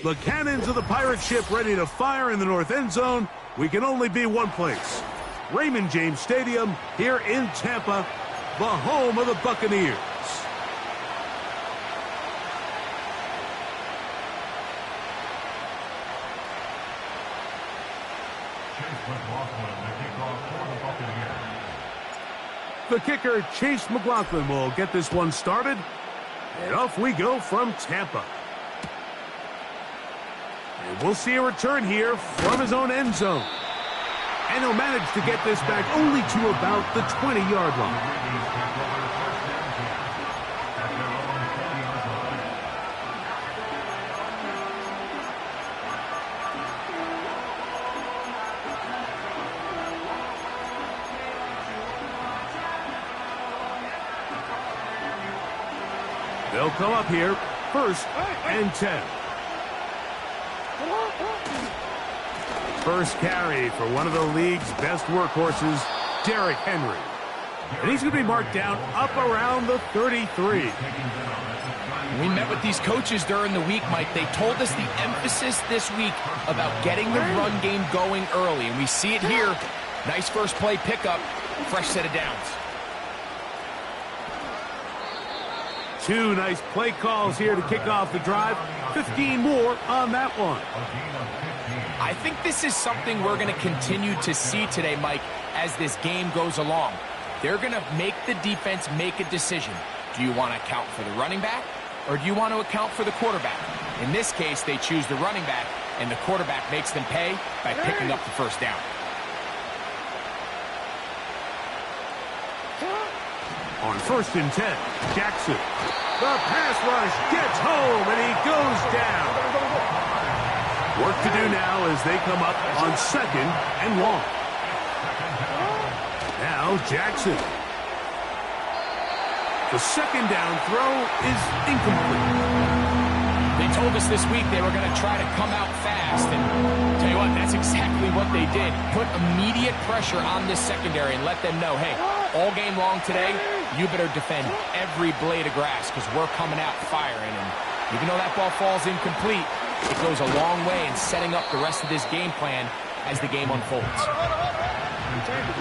The cannons of the pirate ship ready to fire in the north end zone. We can only be one place. Raymond James Stadium here in Tampa, the home of the Buccaneers. The kicker, Chase McLaughlin, will get this one started. And off we go from Tampa. And we'll see a return here from his own end zone. And he'll manage to get this back only to about the 20-yard line. They'll come up here, 1st and 10. First carry for one of the league's best workhorses, Derrick Henry. And he's going to be marked down up around the 33. We met with these coaches during the week, Mike. They told us the emphasis this week about getting the run game going early. And we see it here. Nice first play pickup, fresh set of downs. Two nice play calls here to kick off the drive. 15 more on that one. I think this is something we're going to continue to see today, Mike, as this game goes along. They're going to make the defense make a decision. Do you want to account for the running back, or do you want to account for the quarterback? In this case, they choose the running back, and the quarterback makes them pay by picking up the first down. On 1st and 10, Jackson. The pass rush gets home, and he goes down. Work to do now as they come up on 2nd and long. Now Jackson. The 2nd down throw is incomplete. They told us this week they were going to try to come out fast, and tell you what, that's exactly what they did. Put immediate pressure on this secondary and let them know, hey, all game long today, you better defend every blade of grass because we're coming out firing. And even though that ball falls incomplete, it goes a long way in setting up the rest of this game plan as the game unfolds.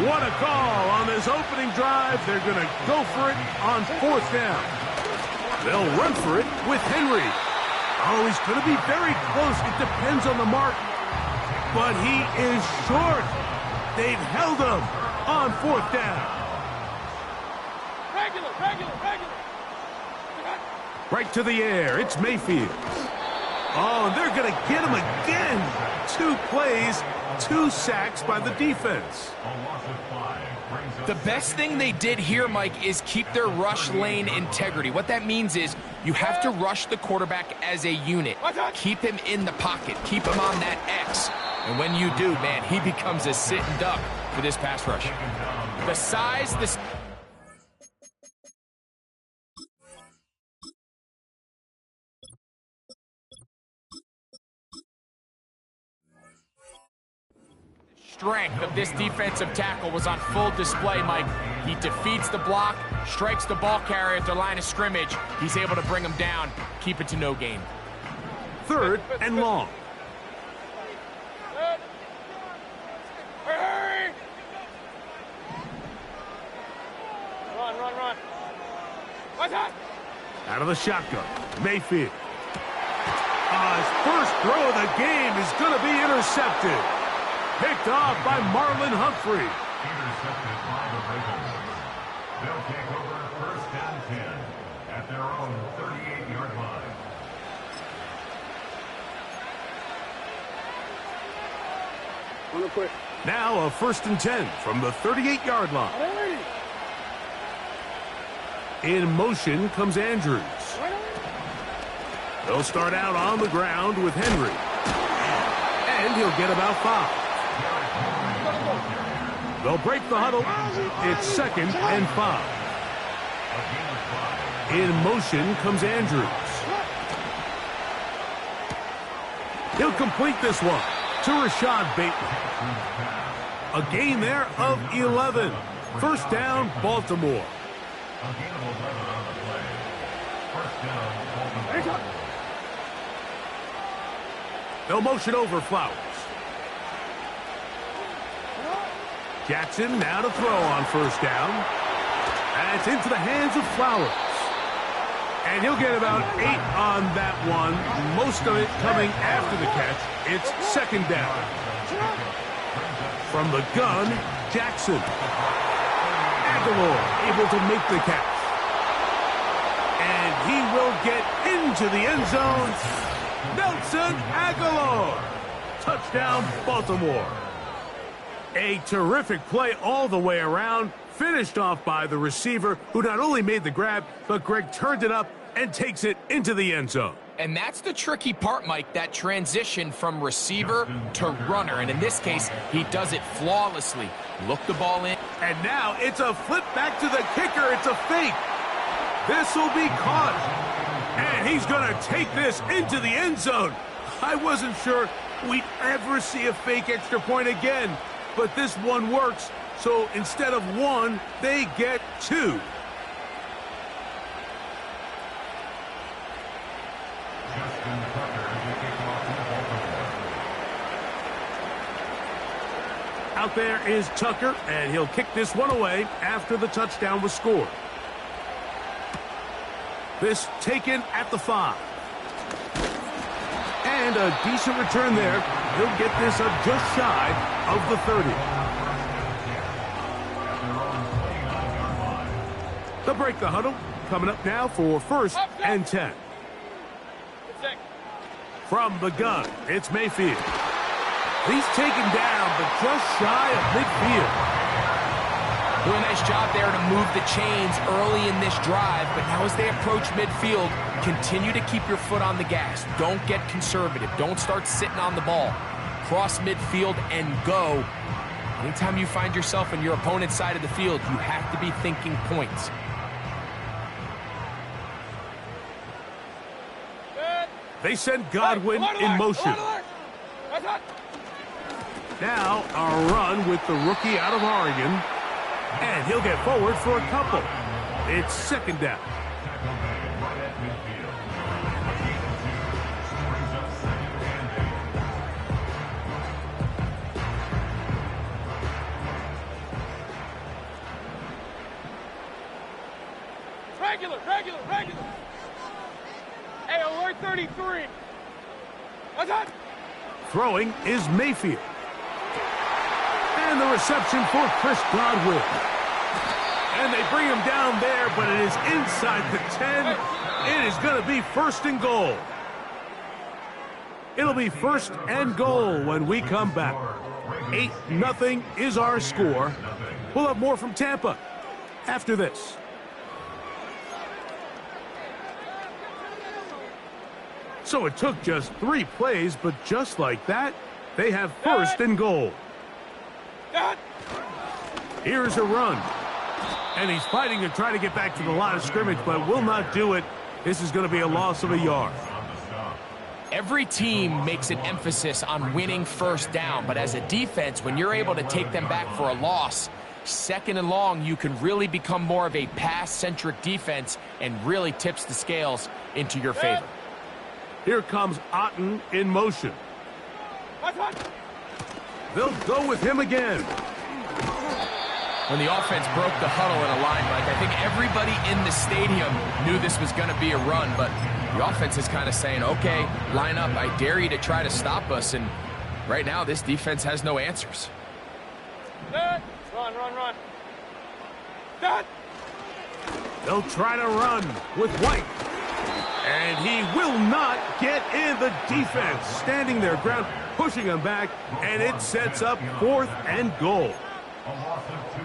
What a call on this opening drive. They're going to go for it on 4th down. They'll run for it with Henry. Oh, he's going to be very close. It depends on the mark. But he is short. They've held him on 4th down. Regular. Right to the air. It's Mayfield. Oh, and they're going to get him again. 2 plays, 2 sacks by the defense. The best thing they did here, Mike, is keep their rush lane integrity. What that means is you have to rush the quarterback as a unit. Keep him in the pocket. Keep him on that X. And when you do, man, he becomes a sitting duck for this pass rush. The size, the... strength of this defensive tackle was on full display, Mike. He defeats the block, strikes the ball carrier at the line of scrimmage. He's able to bring him down, keep it to no gain. 3rd and long. Hurry! Run. What's that? Out of the shotgun, Mayfield. His first throw of the game is going to be intercepted. Picked off by Marlon Humphrey. Intercepted by the Ravens. They'll take over 1st and 10 at their own 38-yard line. Now a 1st and 10 from the 38-yard line. In motion comes Andrews. They'll start out on the ground with Henry. And he'll get about 5. They'll break the huddle. It's 2nd and 5. In motion comes Andrews. He'll complete this one to Rashad Bateman. A gain there of 11. 1st down, Baltimore. A gain of 11 on the play. 1st down, Baltimore. They'll motion over Flowers. Jackson now to throw on first down. And it's into the hands of Flowers. And he'll get about 8 on that one, most of it coming after the catch. It's second down. From the gun, Jackson. Aguilar able to make the catch. And he will get into the end zone. Nelson Aguilar. Touchdown, Baltimore. A terrific play all the way around, finished off by the receiver, who not only made the grab, but Greg turned it up and takes it into the end zone. And that's the tricky part, Mike, that transition from receiver to runner. And in this case, he does it flawlessly. Look the ball in. And now it's a flip back to the kicker. It's a fake. This will be caught. And he's going to take this into the end zone. I wasn't sure we'd ever see a fake extra point again, but this one works. So instead of 1, they get 2. Out there is Tucker, and he'll kick this one away after the touchdown was scored. This taken at the 5. And a decent return there. He'll get this up just shy of the 30. They'll break the huddle. Coming up now for first and 10. From the gun, it's Mayfield. He's taken down, but just shy of midfield. Doing a nice job there to move the chains early in this drive, but now as they approach midfield, continue to keep your foot on the gas. Don't get conservative. Don't start sitting on the ball. Cross midfield and go. Anytime you find yourself on your opponent's side of the field, you have to be thinking points. They send Godwin in motion. Now a run with the rookie out of Oregon. And he'll get forward for a couple. It's second down. Regular. Hey, alert 33. What's up? Throwing is Mayfield. And the reception for Chris Godwin. And they bring him down there, but it is inside the 10. It is going to be first and goal. It'll be first and goal when we come back. 8-0 is our score. We'll have more from Tampa after this. So it took just 3 plays, but just like that, they have first and goal. Here's a run. And he's fighting to try to get back to the line of scrimmage, but will not do it. This is going to be a loss of a yard. Every team makes an emphasis on winning first down, but as a defense, when you're able to take them back for a loss, second and long, you can really become more of a pass-centric defense and really tips the scales into your favor. Here comes Otten in motion. They'll go with him again. When the offense broke the huddle in a line, Mike, I think everybody in the stadium knew this was going to be a run, but the offense is kind of saying, okay, line up, I dare you to try to stop us, and right now this defense has no answers. Run. They'll try to run with White. And he will not get in. The defense standing their ground, pushing him back, and it sets up 4th and goal.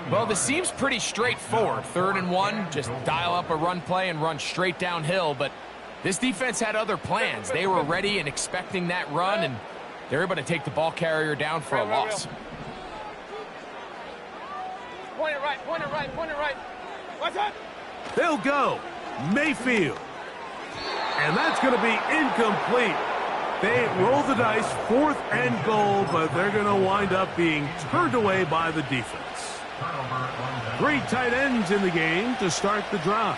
Well, this seems pretty straightforward. 3rd and 1, just dial up a run play and run straight downhill, but this defense had other plans. They were ready and expecting that run, and they're able to take the ball carrier down for a loss. Point it right. What's up? They'll go. Mayfield. And that's going to be incomplete. They roll the dice, 4th and goal, but they're going to wind up being turned away by the defense. 3 tight ends in the game to start the drive.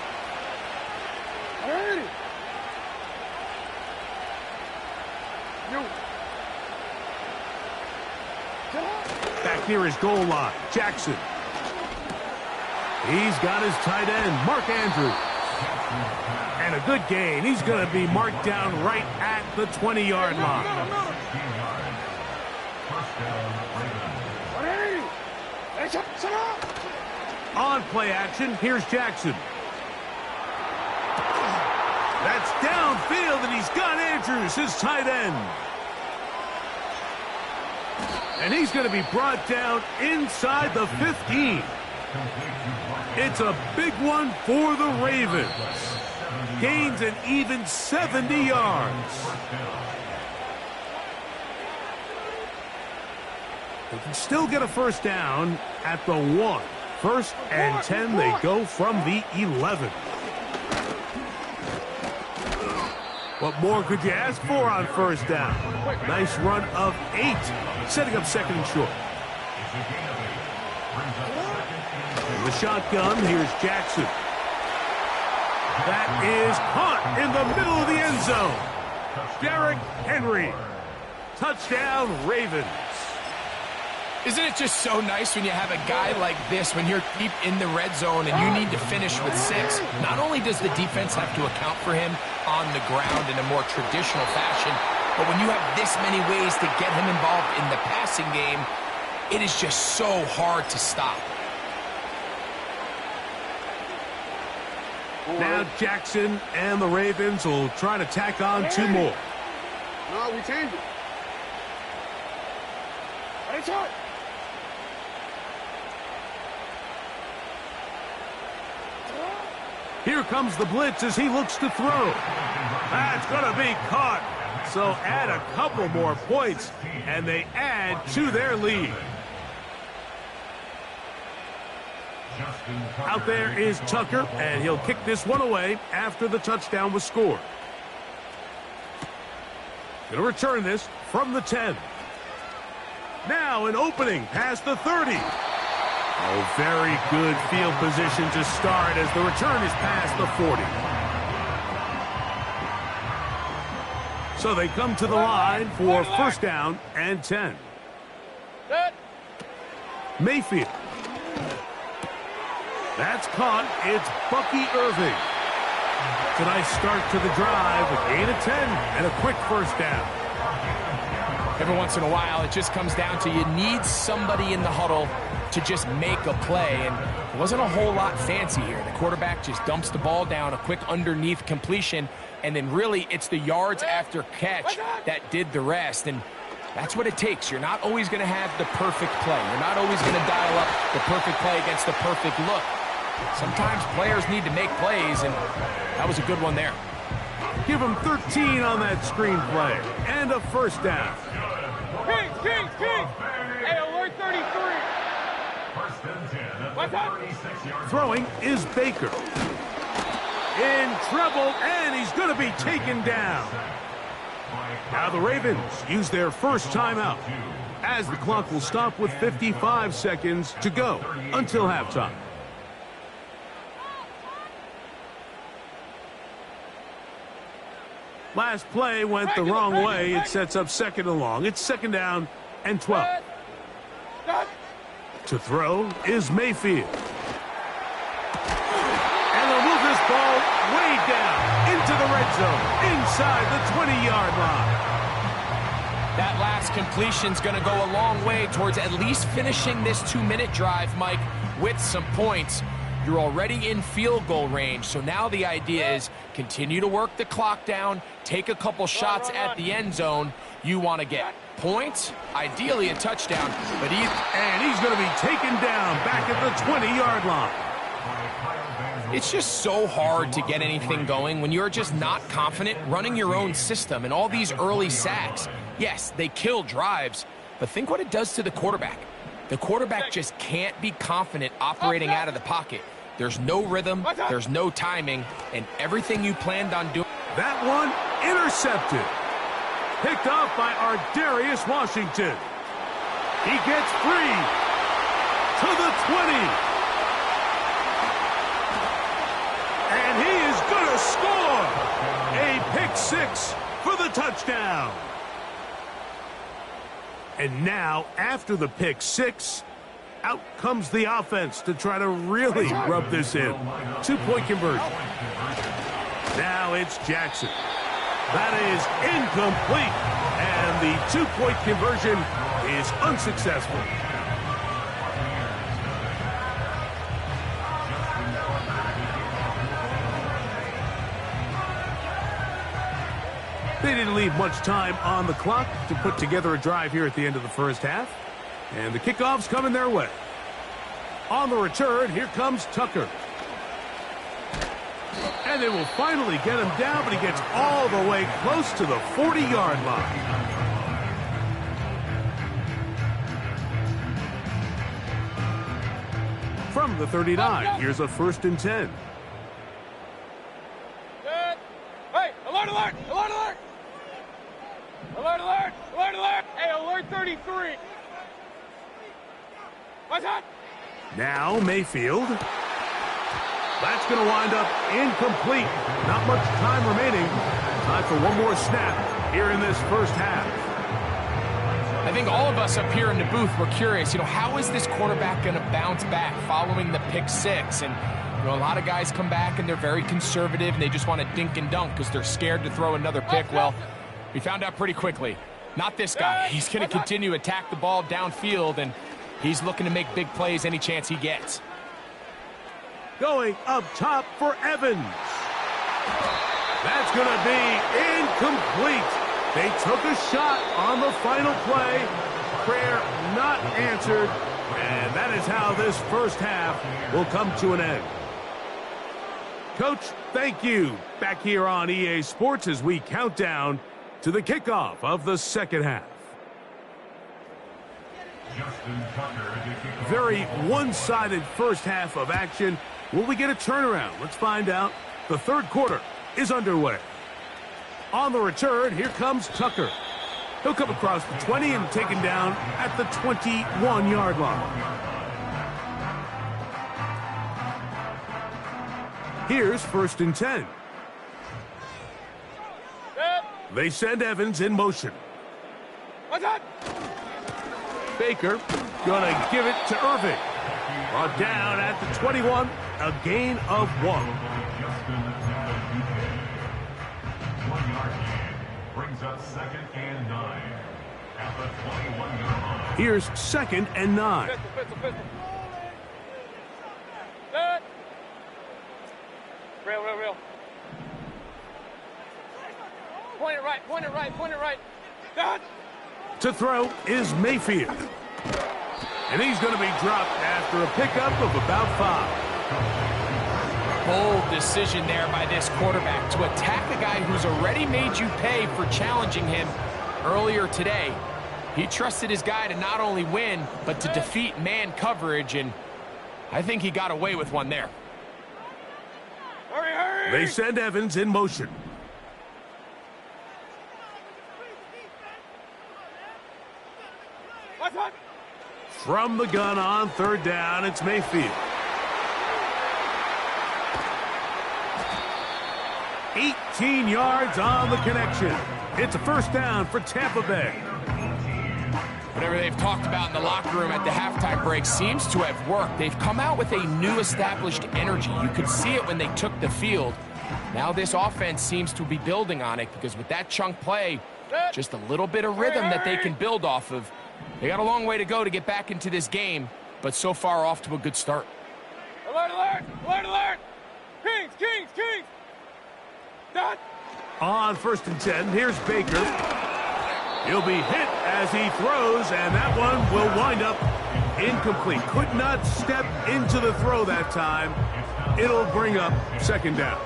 Back near his goal line, Jackson. He's got his tight end, Mark Andrews. And a good gain. He's going to be marked down right at the 20-yard line. On play action, here's Jackson. That's downfield, and he's got Andrews, his tight end. And he's going to be brought down inside the 15. It's a big one for the Ravens. Gains an even 70 yards. They can still get a first down at the 1. 1st and 10, they go from the 11. What more could you ask for on first down? Nice run of 8, setting up 2nd and short. The shotgun, here's Jackson. That is caught in the middle of the end zone. Derrick Henry. Touchdown, Ravens. Isn't it just so nice when you have a guy like this, when you're deep in the red zone and you need to finish with 6? Not only does the defense have to account for him on the ground in a more traditional fashion, but when you have this many ways to get him involved in the passing game, it is just so hard to stop. Now Jackson and the Ravens will try to tack on 2 more. No, we changed it. It's hard. Here comes the blitz as he looks to throw. That's going to be caught. So add a couple more points, and they add to their lead. Out there is Tucker, and he'll kick this one away after the touchdown was scored. Going to return this from the 10. Now an opening past the 30. Oh, very good field position to start as the return is past the 40. So they come to the line for first down and 10. Mayfield. That's caught. It's Bucky Irving. It's a nice start to the drive. A gain of 10 and a quick first down. Every once in a while, it just comes down to you need somebody in the huddle to just make a play, and it wasn't a whole lot fancy here. The quarterback just dumps the ball down, a quick underneath completion, and then really it's the yards after catch that did the rest, and that's what it takes. You're not always going to have the perfect play. You're not always going to dial up the perfect play against the perfect look. Sometimes players need to make plays, and that was a good one there. Give him 13 on that screenplay, and a first down. Kings! Hey, alert 33. What's up? Throwing is Baker. In trouble, and he's going to be taken down. Now the Ravens use their first timeout, as the clock will stop with 55 seconds to go until halftime. Last play went the wrong way. It sets up 2nd and long. It's 2nd down and 12. To throw is Mayfield. And they'll move this ball way down into the red zone, inside the 20-yard line. That last completion's going to go a long way towards at least finishing this 2-minute drive, Mike, with some points. You're already in field goal range, so now the idea is continue to work the clock down, take a couple shots at the end zone. You want to get points, ideally a touchdown, but he's going to be taken down back at the 20-yard line. It's just so hard to get anything going when you're just not confident running your own system, and all these early sacks. Yes, they kill drives, but think what it does to the quarterback. The quarterback just can't be confident operating out of the pocket. There's no rhythm, there's no timing, and everything you planned on doing. That one intercepted. Picked off by Darius Washington. He gets free to the 20. And he is going to score. A pick 6 for the touchdown. And now, after the pick six, out comes the offense to try to really rub this in. 2-point conversion. Now it's Jackson. That is incomplete. And the 2-point conversion is unsuccessful. They didn't leave much time on the clock to put together a drive here at the end of the first half. And the kickoff's coming their way. On the return, here comes Tucker. And they will finally get him down, but he gets all the way close to the 40-yard line. From the 39, here's a 1st and 10. Hey, alert, alert, alert, alert! Alert, alert, alert, alert! Hey, alert 33! What's that? Now Mayfield. That's going to wind up incomplete. Not much time remaining. Time for one more snap here in this first half. I think all of us up here in the booth were curious, how is this quarterback going to bounce back following the pick six? And, a lot of guys come back and they're very conservative and they just want to dink and dunk because they're scared to throw another pick. Well, we found out pretty quickly. Not this guy. He's going to continue to attack the ball downfield, and he's looking to make big plays any chance he gets. Going up top for Evans. That's going to be incomplete. They took a shot on the final play. Prayer not answered. And that is how this first half will come to an end. Coach, thank you. Back here on EA Sports as we count down to the kickoff of the second half. Very one-sided first half of action. Will we get a turnaround? Let's find out. The third quarter is underway. On the return, here comes Tucker. He'll come across the 20 and taken down at the 21-yard line. Here's 1st and 10. They send Evans in motion. What's that? Baker gonna give it to Irving. Brought down at the 21, a gain of 1. Brings up 2nd and 9 at the 21-yard line. Here's 2nd and 9. Pistol. Real. Point it right. Dad. To throw is Mayfield. And he's going to be dropped after a pickup of about 5. Bold decision there by this quarterback to attack a guy who's already made you pay for challenging him earlier today. He trusted his guy to not only win, but to defeat man coverage, and I think he got away with one there. Hurry! They send Evans in motion. What's that? From the gun on 3rd down, it's Mayfield. 18 yards on the connection. It's a 1st down for Tampa Bay. Whatever they've talked about in the locker room at the halftime break seems to have worked. They've come out with a new established energy. You could see it when they took the field. Now this offense seems to be building on it because with that chunk play, just a little bit of rhythm that they can build off of. They got a long way to go to get back into this game, but so far off to a good start. Alert! Kings! Dad. On 1st and 10, here's Baker. He'll be hit as he throws, and that one will wind up incomplete. Could not step into the throw that time. It'll bring up 2nd down.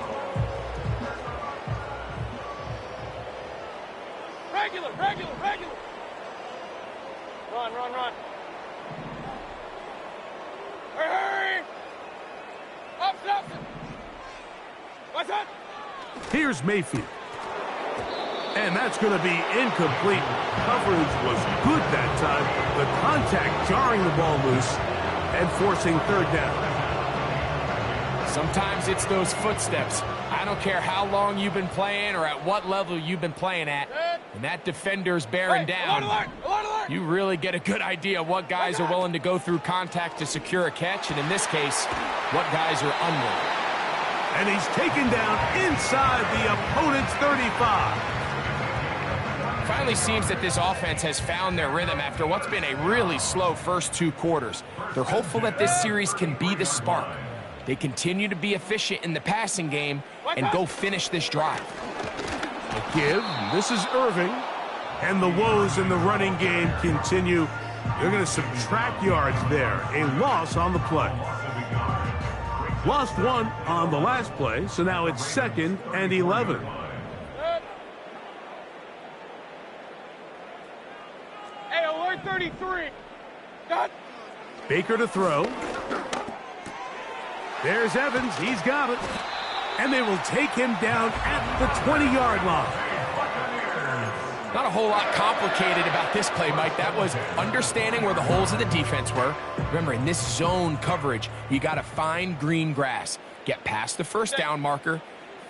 Regular. Run. Hurry! Up. What's that? Here's Mayfield. And that's going to be incomplete. Coverage was good that time. The contact jarring the ball loose and forcing 3rd down. Sometimes it's those footsteps. I don't care how long you've been playing or at what level you've been playing at, when that defender's bearing down, you really get a good idea what guys are willing to go through contact to secure a catch, and in this case, what guys are unwilling. And he's taken down inside the opponent's 35. Finally seems that this offense has found their rhythm after what's been a really slow first 2 quarters. They're hopeful that this series can be the spark. They continue to be efficient in the passing game and go finish this drive. A give. This is Irving. And the woes in the running game continue. They're going to subtract yards there. A loss on the play. Lost 1 on the last play, so now it's 2nd and 11. Hey, alert 33. Done. Baker to throw. There's Evans. He's got it. And they will take him down at the 20-yard line. Not a whole lot complicated about this play, Mike. That was understanding where the holes of the defense were. Remember, in this zone coverage, you got to find green grass. Get past the first down marker,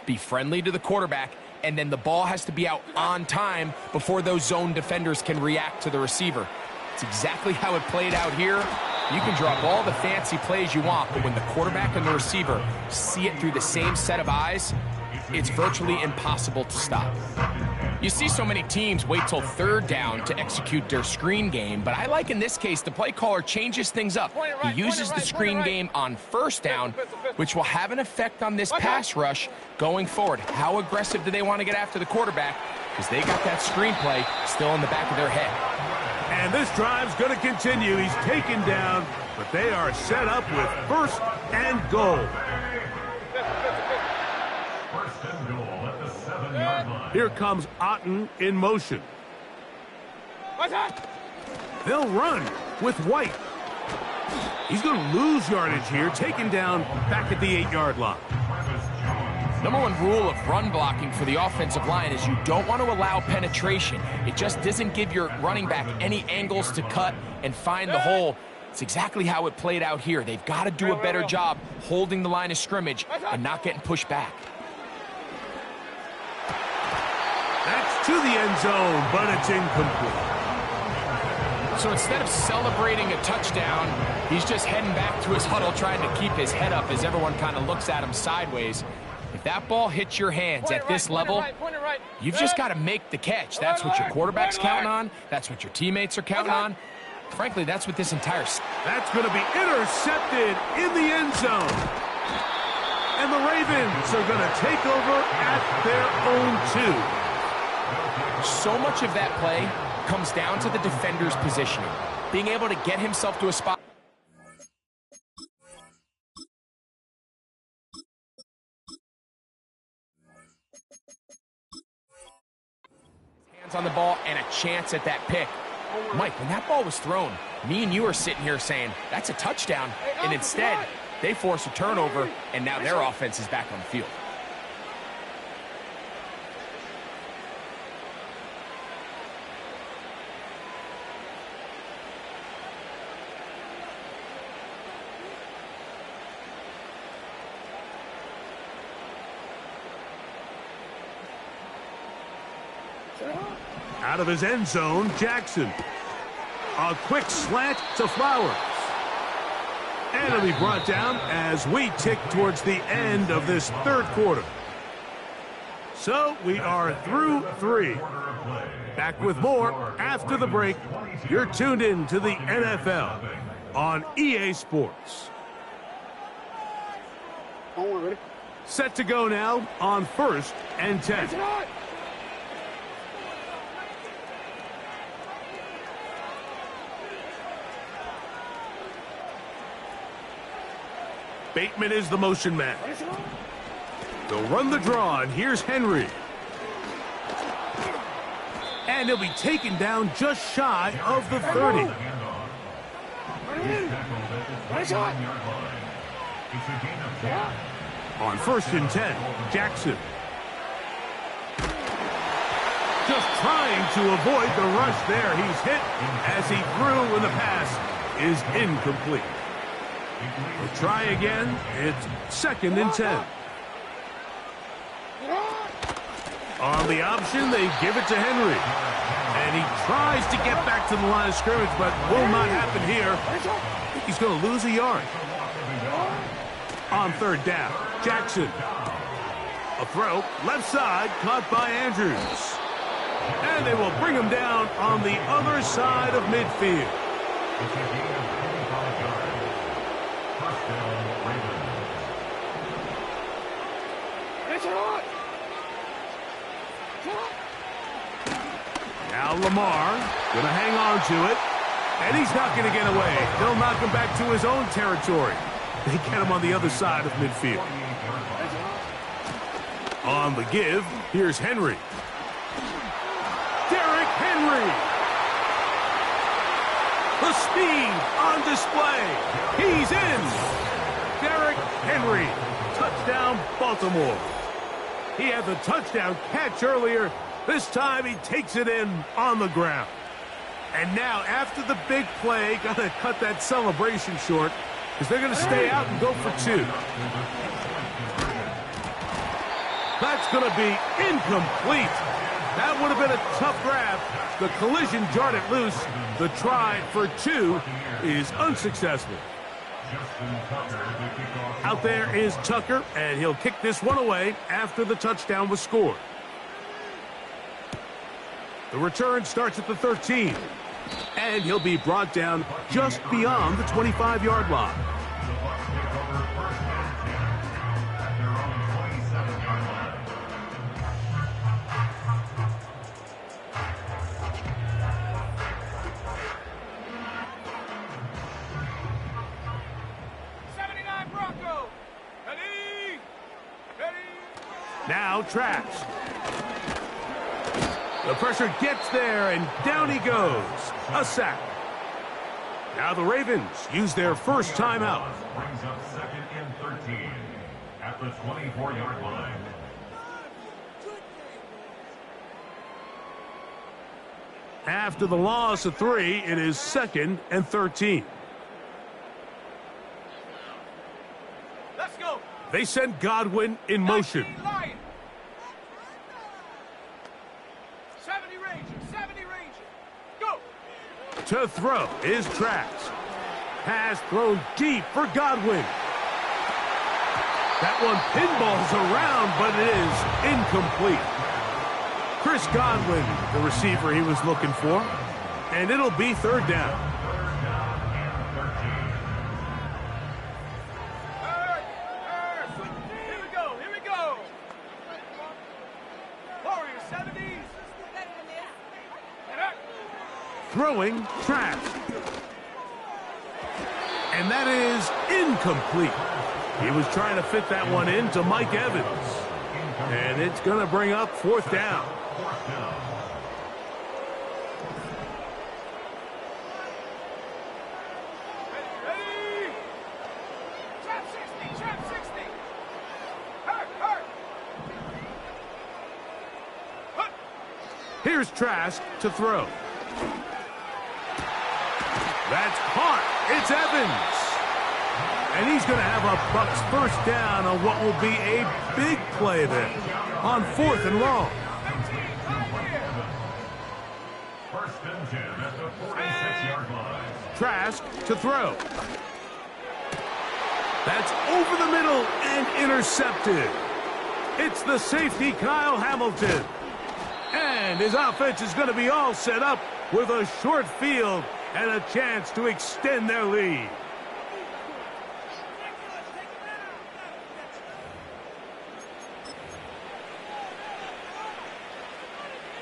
be friendly to the quarterback, and then the ball has to be out on time before those zone defenders can react to the receiver. It's exactly how it played out here. You can drop all the fancy plays you want, but when the quarterback and the receiver see it through the same set of eyes, it's virtually impossible to stop. You see so many teams wait till 3rd down to execute their screen game, but I like in this case the play caller changes things up. He uses the screen game on 1st down, which will have an effect on this pass rush going forward. How aggressive do they want to get after the quarterback? Because they got that screen play still in the back of their head. And this drive's going to continue. He's taken down, but they are set up with 1st and goal. Here comes Otten in motion. They'll run with White. He's going to lose yardage here, taken down back at the 8-yard line. Number 1 rule of run blocking for the offensive line is you don't want to allow penetration. It just doesn't give your running back any angles to cut and find the hole. It's exactly how it played out here. They've got to do a better job holding the line of scrimmage and not getting pushed back. That's to the end zone, but it's incomplete. So instead of celebrating a touchdown, he's just heading back to his huddle trying to keep his head up as everyone kind of looks at him sideways. If that ball hits your hands at this level, you've just got to make the catch. That's what your quarterback's counting on. That's what your teammates are counting on. Frankly, that's what this entire... That's going to be intercepted in the end zone. And the Ravens are going to take over at their own 2. So much of that play comes down to the defender's positioning, being able to get himself to a spot. Hands on the ball and a chance at that pick. Mike, when that ball was thrown, me and you are sitting here saying, that's a touchdown, and instead, they force a turnover, and now their offense is back on the field. Out of his end zone, Jackson. A quick slant to Flowers. And it'll be brought down as we tick towards the end of this 3rd quarter. So we are through 3. Back with more after the break. You're tuned in to the NFL on EA Sports. Set to go now on 1st and 10. Bateman is the motion man. They'll run the draw, and here's Henry. And he'll be taken down just shy of the 30. On 1st and 10, Jackson. Just trying to avoid the rush there. He's hit as he threw when the pass is incomplete. We'll try again. It's 2nd and 10. On the option, they give it to Henry. And he tries to get back to the line of scrimmage, but will not happen here. I think he's going to lose a yard. On third down, Jackson. A throw, left side, caught by Andrews. And they will bring him down on the other side of midfield. It's a gain of 25 yards. First down, Ravens. Now Lamar going to hang on to it. And he's not going to get away. They'll knock him back to his own territory. They get him on the other side of midfield. On the give, here's Henry. Derrick Henry. The speed on display. He's in. Derrick Henry. Touchdown, Baltimore. He had the touchdown catch earlier. This time he takes it in on the ground. And now, after the big play, got to cut that celebration short because they're going to stay out and go for two. That's going to be incomplete. That would have been a tough grab. The collision jarred it loose. The try for two is unsuccessful. Out there is Tucker, and he'll kick this one away after the touchdown was scored. The return starts at the 13, and he'll be brought down just beyond the 25-yard line. 79 Bronco. Ready? Now Trask. The pressure gets there, and down he goes. A sack. Now the Ravens use their first timeout. Brings up second and 13 at the 24-yard line. After the loss of 3, it is second and 13. Let's go. They send Godwin in motion. 19 Lion. 70 Ranger. 70 Ranger. Go. To throw is Trask. Pass thrown deep for Godwin. That one pinballs around, but it is incomplete. Chris Godwin, the receiver he was looking for. And it'll be third down. Here we go. Here we go. Warriors 70s. Throwing Trask. And that is incomplete. He was trying to fit that one in to Mike Evans. And it's going to bring up fourth down. Ready? Trap 60. Trap 60. Hurt. Hut. Here's Trask to throw. That's caught. It's Evans. And he's going to have a Bucs first down on what will be a big play there on 4th and long. First and 10 at the 46-yard line. Trask to throw. That's over the middle and intercepted. It's the safety, Kyle Hamilton. And his offense is going to be all set up with a short field and a chance to extend their lead.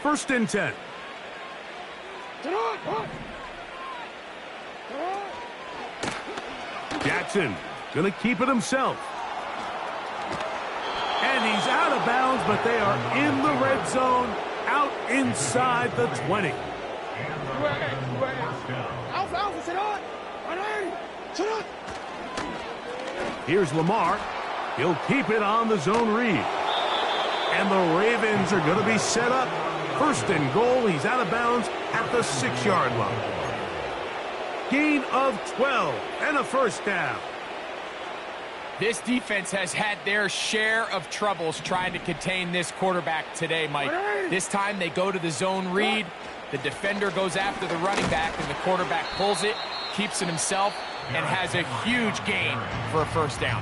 First and 10. Jackson going to keep it himself. And he's out of bounds, but they are in the red zone, out inside the 20. Here's Lamar. He'll keep it on the zone read. And the Ravens are going to be set up. First and goal. He's out of bounds at the 6-yard line. Gain of 12 and a first down. This defense has had their share of troubles trying to contain this quarterback today, Mike. This time they go to the zone read. The defender goes after the running back, and the quarterback pulls it, keeps it himself, and has a huge gain for a first down.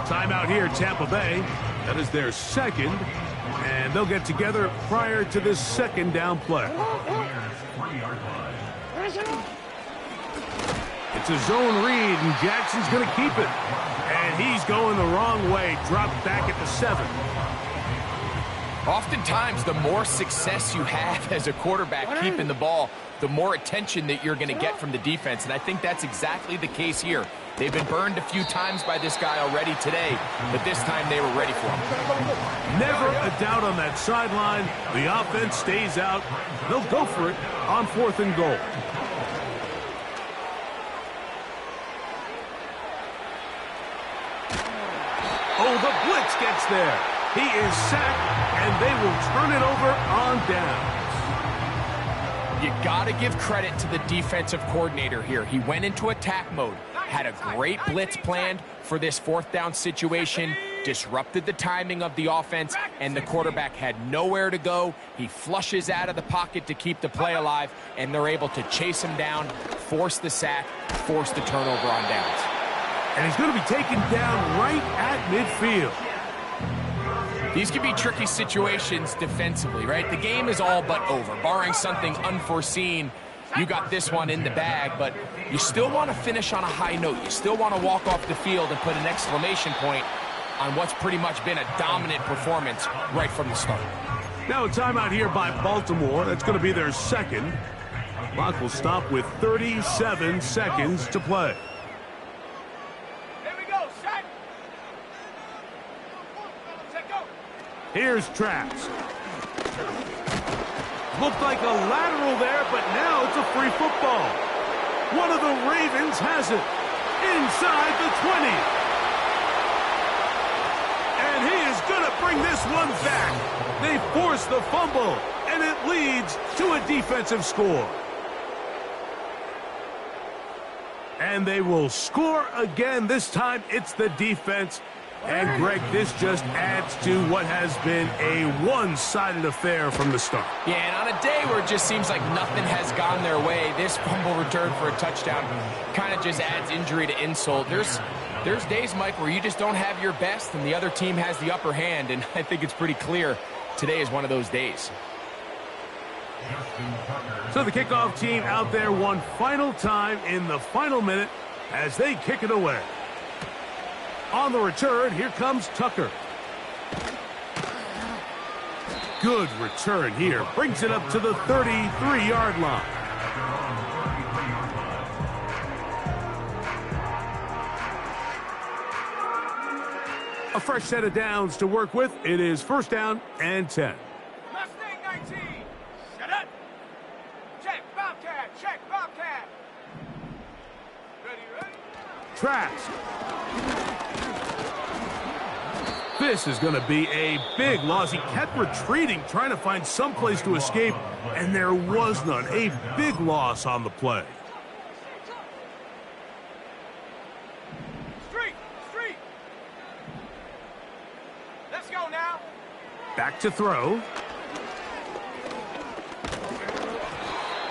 Timeout here, Tampa Bay. That is their second, and they'll get together prior to this second down play. It's a zone read, and Jackson's going to keep it. And he's going the wrong way, dropped back at the 7. Oftentimes, the more success you have as a quarterback keeping the ball, the more attention that you're going to get from the defense. And I think that's exactly the case here. They've been burned a few times by this guy already today, but this time they were ready for him. Never a doubt on that sideline. The offense stays out. They'll go for it on 4th and goal. Oh, the blitz gets there. He is sacked, and they will turn it over on downs. You got to give credit to the defensive coordinator here. He went into attack mode, had a great blitz planned for this 4th down situation, disrupted the timing of the offense, and the quarterback had nowhere to go. He flushes out of the pocket to keep the play alive, and they're able to chase him down, force the sack, force the turnover on downs. And he's going to be taken down right at midfield. These can be tricky situations defensively, right? The game is all but over. Barring something unforeseen, you got this one in the bag, but you still want to finish on a high note. You still want to walk off the field and put an exclamation point on what's pretty much been a dominant performance right from the start. Now a timeout here by Baltimore. That's going to be their second. Clock will stop with 37 seconds to play. Here's Traps. Looked like a lateral there, but now it's a free football. One of the Ravens has it inside the 20. And he is going to bring this one back. They force the fumble, and it leads to a defensive score. And they will score again. This time it's the defense. And, Greg, this just adds to what has been a one-sided affair from the start. Yeah, and on a day where it just seems like nothing has gone their way, this fumble return for a touchdown kind of just adds injury to insult. There's days, Mike, where you just don't have your best and the other team has the upper hand, and I think it's pretty clear today is one of those days. So the kickoff team out there one final time in the final minute as they kick it away. On the return, here comes Tucker. Good return here. Brings it up to the 33-yard line. A fresh set of downs to work with. It is 1st down and 10. Mustang 19. Shut up. Check, Bobcat. Check, Bobcat. Ready? Traps. This is going to be a big loss. He kept retreating, trying to find some place to escape, and there was none. A big loss on the play. Street. Let's go now. Back to throw.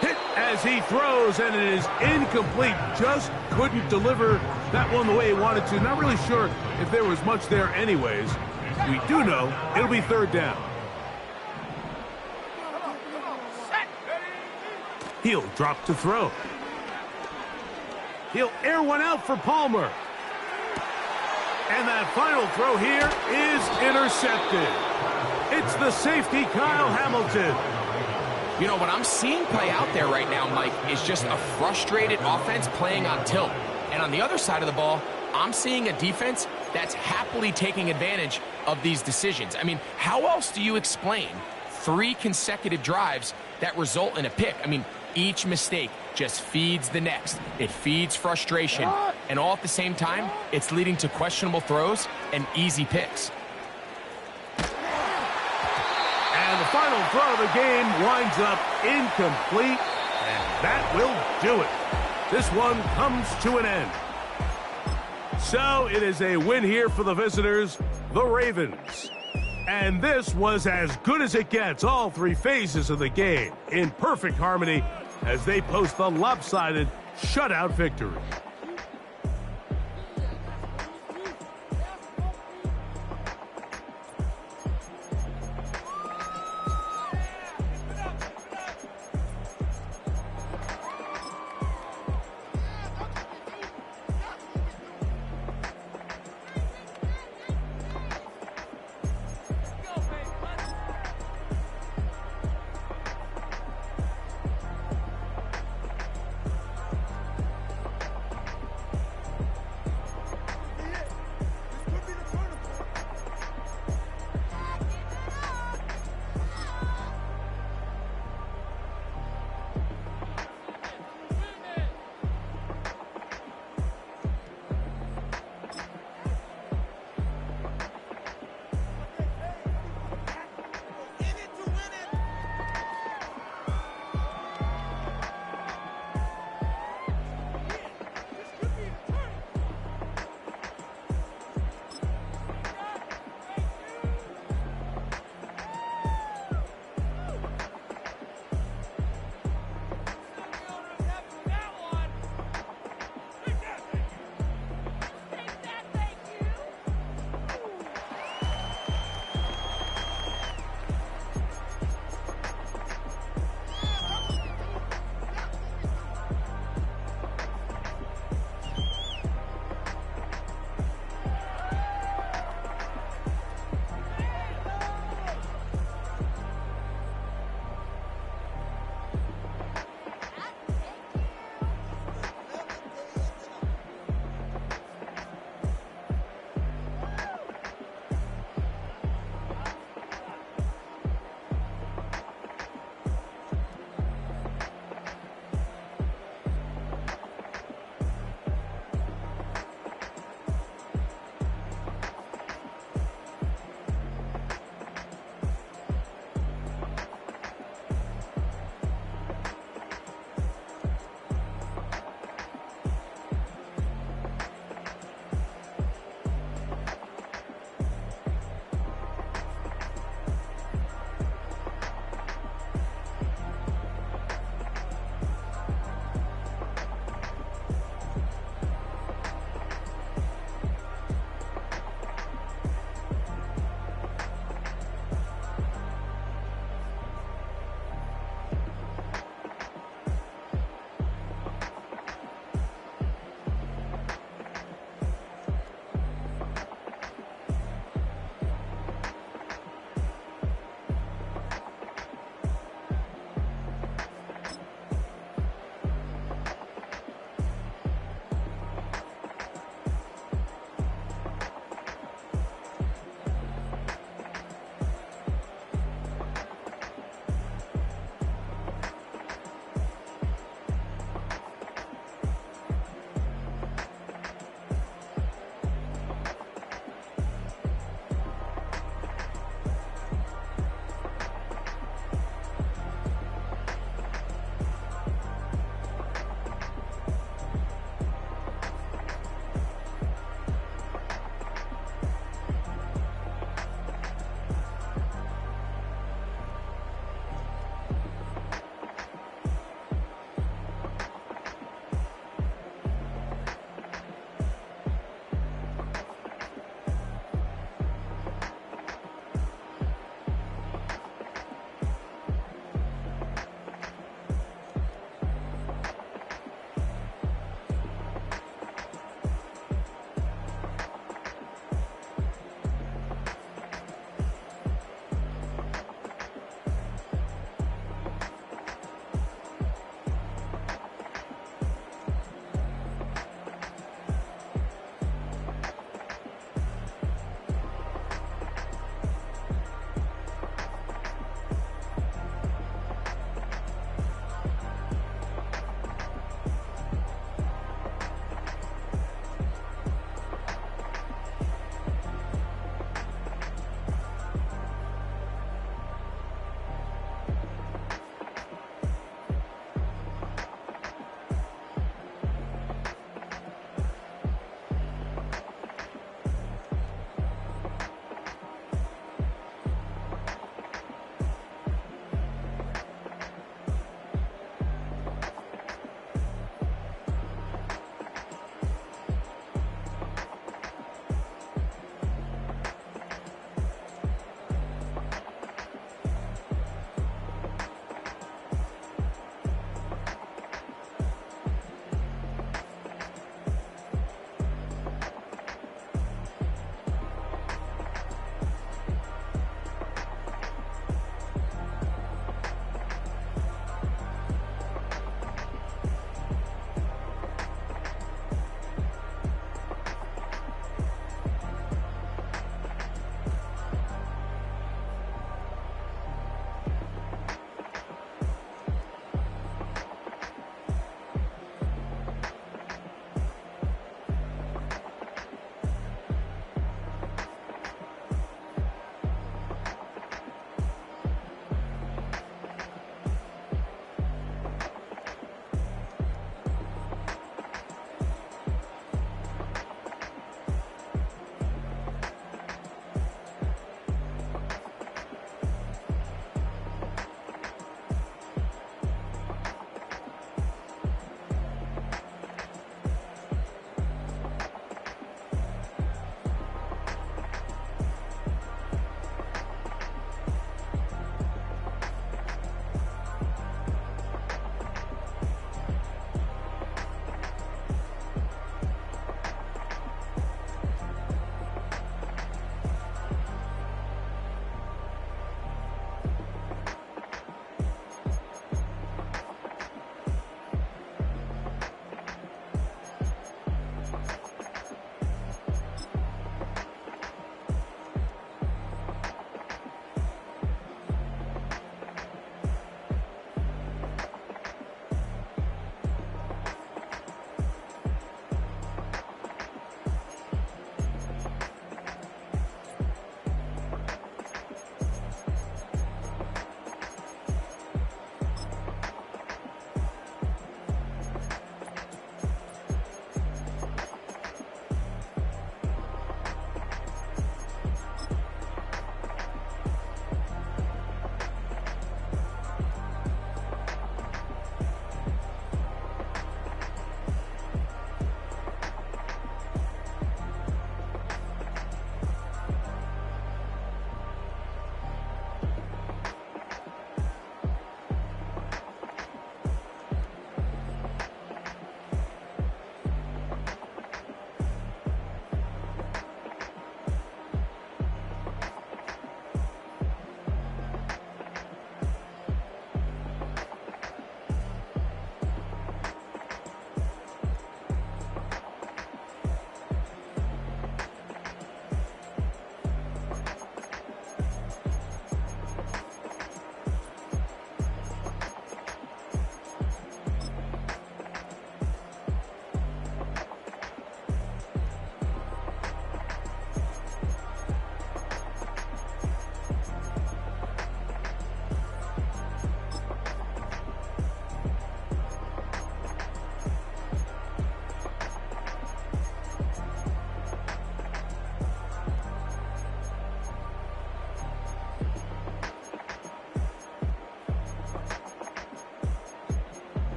Hit as he throws, and it is incomplete. Just couldn't deliver that one the way he wanted to. Not really sure if there was much there anyways. We do know it'll be 3rd down. He'll drop to throw. He'll air one out for Palmer. And that final throw here is intercepted. It's the safety, Kyle Hamilton. You know, what I'm seeing play out there right now, Mike, is just a frustrated offense playing on tilt. And on the other side of the ball, I'm seeing a defense that's happily taking advantage of these decisions. I mean, how else do you explain 3 consecutive drives that result in a pick? I mean, each mistake just feeds the next. It feeds frustration. And all at the same time, it's leading to questionable throws and easy picks. And the final throw of the game winds up incomplete, and that will do it. This one comes to an end. So it is a win here for the visitors, the Ravens. And this was as good as it gets, all three phases of the game, in perfect harmony as they post the lopsided shutout victory.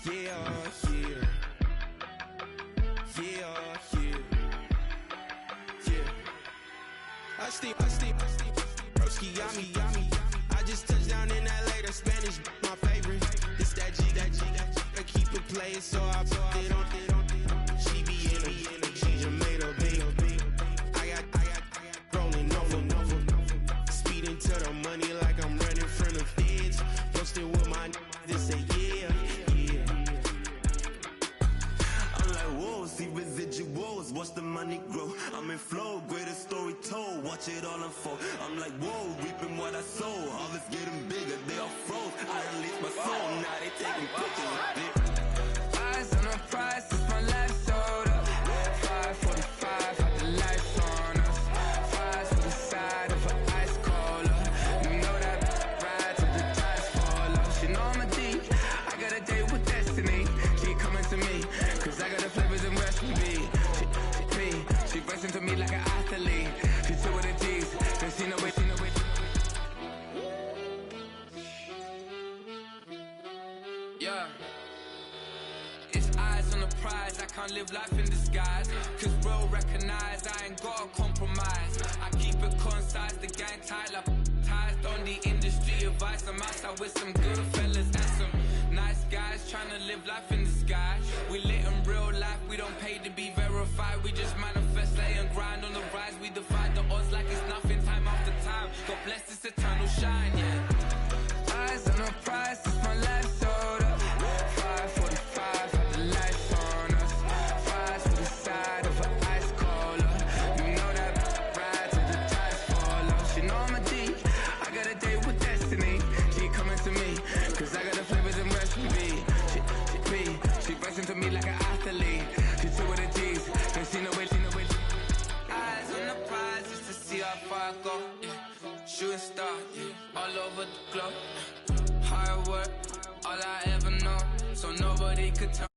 I steam, broski, yummy. I just touched down in LA, the Spanish, my favorite. It's that G, I keep it playing, so I put it on. She be in the she just made a beat. I got rolling over, speeding to the money like I'm running from the feds. Posted with my they say yeah. I'm like, whoa, see residuals, watch the money grow. I'm in flow, greatest story told, watch it all unfold. I'm like, whoa, reaping what I sow, harvest getting bigger, they all froze. I release my soul, now they taking pictures. Eyes on the prize, it's my life sold up. 545, had the lights on us. Fires to the side of an ice cola. You know that ride till the tires fall off. She know I'm a D, I got a date with destiny. She coming to me, cause I got the flavors and recipe. She racing to me like an athlete. She two with the G's, then she know it. Yeah. It's eyes on the prize, I can't live life in disguise. Cause real recognize, I ain't gotta compromise. I keep it concise, the gang tight like ties on the industry advice. I'm outside with some good fellas and some nice guys trying to live life in disguise. We lit in real life, we don't pay to be verified. We just manifest, lay and grind on the rise. We defy the odds like it's nothing, time after time. God bless this eternal shine, yeah. Eyes on the prize, it's my life sold up. 545, had the lights on us. Fires to the side of an ice cola. You know that ride till the tires fall off. She know I'm a D, I got a date with destiny. She coming to me, cause I got the flavors and recipe. She racing to me like an athlete. She two with the G's, then she know it. Eyes on the prize just to see how far I go. Yeah. Shooting star, yeah. All over the globe. Hard work, all I ever know. So nobody could tell